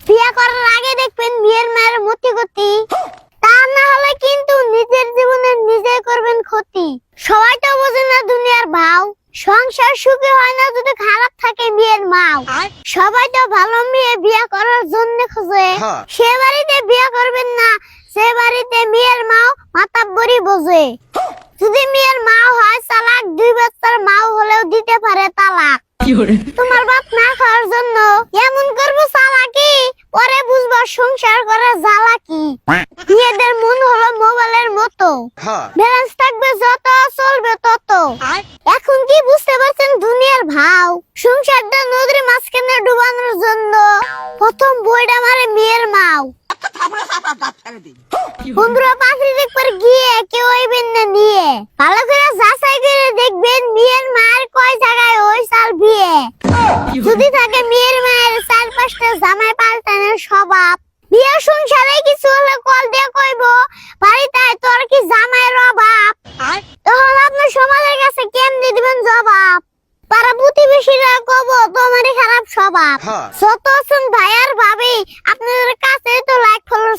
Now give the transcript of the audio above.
বিয়ে করার আগে দেখবেন বিয়ের মায়ের মতি গতি, তা না হলে কিন্তু নিজের জীবনে নিজে করবেন ক্ষতি। সবাই তো বোঝে না দুনিয়ার ভাও, সংসার সুখী হয় না যদি খারাপ থাকে বিয়ের মাও। সবাই তো ভালো মেয়ে বিয়ে করার জন্য খোঁজে, সে বাড়িতে বিয়ে করবেন না, সে বাড়িতে মেয়ের মাও মাতাব্বরি বোঝে। যদি মেয়ের মা হয় চালাক, 2 বাচ্চার মাও হলেও দিতে পারে তালাক। তোমার বাপ না খাওয়ার জন্য এমন করবো চালাকি, পরে বুঝবা সংসার করা জ্বালা কি। মেয়েদের মন হলো মোবাইলের মতো, ব্যালেন্স থাকবে যত চলবে তত। এখন কি বুঝতে পারছেন দুনিয়ার ভাও? সংসারটা নদীর মাঝখানে ডুবানোর জন্য প্রথম বইটা মারে মেয়ের মাও। বন্ধুরা পাখি দেখবার গিয়ে কেউ আইবেন না নিয়ে, ভালো করে যাচাই করে দেখবেন মেয়ের মায়ের কয় জায়গায় ওই সাল বিয়ে। যদি থাকে মেয়ের মায়ের 4-5টা জামাই পাল্টানোর স্বভাব, বিয়ে সংসারে কিছু হলে কল দিয়ে কইব বাড়িতে তোর কি জামাইয়ের অভাব। তখন আপনার সমাজের কাছে কেমনে দিবেন জবাব? পাড়া প্রতিবেশীরা কব তোমারই খারাপ স্বভাব। যত আছেন ভাই আর ভাবি আপনাদের কাছে তো লাইক ফলোয়ার